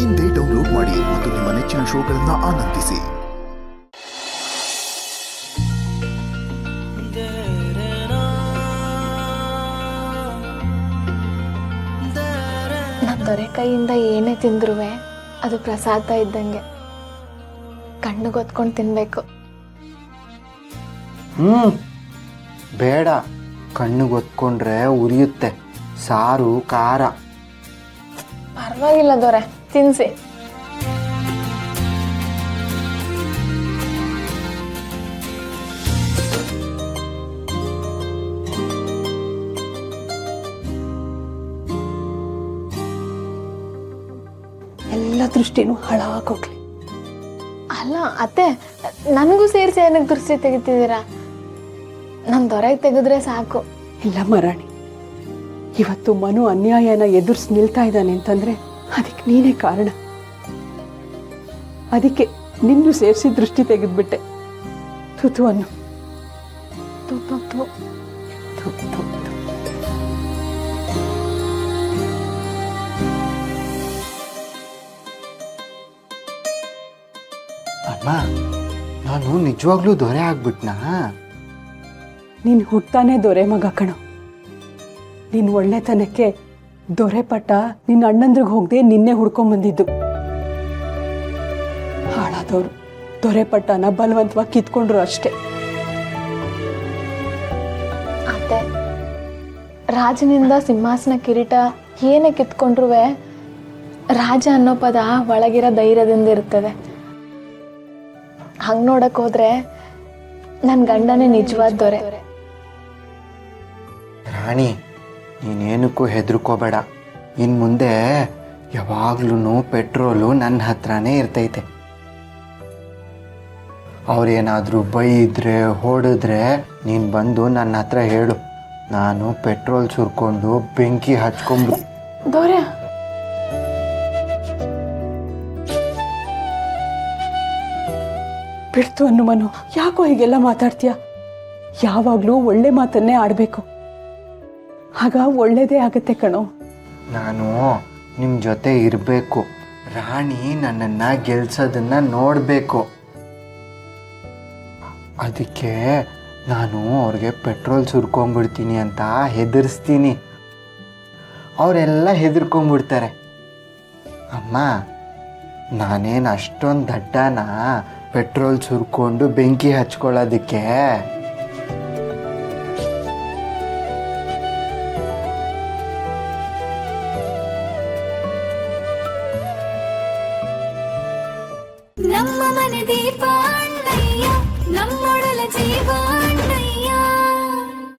ಇಂದೇ ಡೌನ್ಲೋಡ್ ಮಾಡಿ ಮತ್ತು ನಿಮ್ಮ ನೆಚ್ಚಿನ ಶೋಗಳನ್ನು ಆನಂದಿಸಿ. ನಮ್ಮ ದೊರೆ ಕೈಯಿಂದ ಏನೇ ತಿಂದ್ರುವೆ ಅದು ಪ್ರಸಾದ ಇದ್ದಂಗೆ, ಕಣ್ಣಿಗೊತ್ಕೊಂಡು ತಿನ್ಬೇಕು. ಬೇಡ, ಕಣ್ಣಿಗೊತ್ಕೊಂಡ್ರೆ ಉರಿಯುತ್ತೆ. ಸಾರು ಖಾರ. ಪರವಾಗಿಲ್ಲ ದೊರೆ, ತಿನ್ಸಿ. ಎಲ್ಲ ದೃಷ್ಟಿನೂ ಹಾಳಾಗೋಗ್ಲಿ. ಅಲ್ಲ ಅತ್ತೆ, ನನಗೂ ಸೇರಿಸಿ ಏನಕ್ಕೆ ದೃಷ್ಟಿ ತೆಗಿತಿದ್ದೀರಾ? ನನ್ನ ದೊರೆಗೆ ತೆಗೆದ್ರೆ ಸಾಕು. ಇಲ್ಲ ಮರಾಣಿ, ಇವತ್ತು ಮನು ಅನ್ಯಾಯನ ಎದುರಿಸಿ ನಿಲ್ತಾ ಇದ್ದಾನೆ ಅಂತಂದ್ರೆ ಅದಕ್ಕೆ ನೀನೇ ಕಾರಣ. ಅದಕ್ಕೆ ನಿನ್ನೂ ಸೇರಿಸಿ ದೃಷ್ಟಿ ತೆಗೆದ್ಬಿಟ್ಟೆ. ತುತು ಅನ್ನು. ತು ತು ತು. ತು, ತು, ತು. ಅಮ್ಮ, ನಾನು ನಿಜವಾಗ್ಲೂ ದೊರೆ ಆಗ್ಬಿಟ್ನಾ? ನೀನು ಹುಟ್ಟಾನೆ ದೊರೆ ಮಗ ಕಣೋ. ನಿನ್ನ ಒಳ್ಳೆತನಕ್ಕೆ ದೊರೆ ಪಟ್ಟ ನಿನ್ನ ಅಣ್ಣಂದ್ರಿಗೆ ಹೋಗದೆ ನಿನ್ನೆ ಹುಡ್ಕೊಂಬಂದಿದ್ದು. ಹಾಳಾದವರು ದೊರೆ ಪಟ್ಟನ ಬಲವಂತವಾಗಿ ಕಿತ್ಕೊಂಡ್ರು ಅಷ್ಟೇ. ಅತ್ತೆ, ರಾಜನಿಂದ ಸಿಂಹಾಸನ ಕಿರೀಟ ಏನೇ ಕಿತ್ಕೊಂಡ್ರುವೆ ರಾಜ ಅನ್ನೋ ಪದ ಒಳಗಿರೋ ಧೈರ್ಯದಿಂದ ಇರ್ತದೆ. ಹಂಗೆ ನೋಡಕ್ ಹೋದ್ರೆ ನನ್ನ ಗಂಡನೇ ನಿಜವಾದ ದೊರೆ. ರಾಣಿ, ನೀನೇನಕ್ಕೂ ಹೆದರ್ಕೋಬೇಡ. ಇನ್ನು ಮುಂದೆ ಯಾವಾಗ್ಲೂ ಪೆಟ್ರೋಲು ನನ್ನ ಹತ್ರನೇ ಇರ್ತೈತೆ. ಅವ್ರೇನಾದರೂ ಬೈದ್ರೆ ಹೊಡೆದ್ರೆ ನೀನು ಬಂದು ನನ್ನ ಹತ್ರ ಹೇಳು. ನಾನು ಪೆಟ್ರೋಲ್ ಸುರ್ಕೊಂಡು ಬೆಂಕಿ ಹಚ್ಕೊಂಡ್ರು. ದೊರೆ, ಬಿಡ್ತು ಅನ್ನು ಮನು, ಯಾಕೋ ಹೀಗೆಲ್ಲ ಮಾತಾಡ್ತೀಯ? ಯಾವಾಗಲೂ ಒಳ್ಳೆ ಮಾತನ್ನೇ ಆಡಬೇಕು, ಆಗ ಒಳ್ಳೇದೇ ಆಗತ್ತೆ ಕಣೋ. ನಾನು ನಿಮ್ಮ ಜೊತೆ ಇರಬೇಕು. ರಾಣಿ ನನ್ನನ್ನು ಗೆಲ್ಸೋದನ್ನು ನೋಡಬೇಕು. ಅದಕ್ಕೆ ನಾನು ಅವ್ರಿಗೆ ಪೆಟ್ರೋಲ್ ಸುರ್ಕೊಂಡ್ಬಿಡ್ತೀನಿ ಅಂತ ಹೆದರ್ಸ್ತೀನಿ. ಅವರೆಲ್ಲ ಹೆದರ್ಕೊಂಡ್ಬಿಡ್ತಾರೆ. ಅಮ್ಮ, ನಾನೇನು ಅಷ್ಟೊಂದು ದಡ್ಡನ ಪೆಟ್ರೋಲ್ ಸುರ್ಕೊಂಡು ಬೆಂಕಿ ಹಚ್ಕೊಳ್ಳೋದಕ್ಕೆ? ನಮ್ಮ ಮನೆ ದೀಪ ಅಣ್ಣಯ್ಯ, ನಮ್ಮೊಡಲ ಜೀವ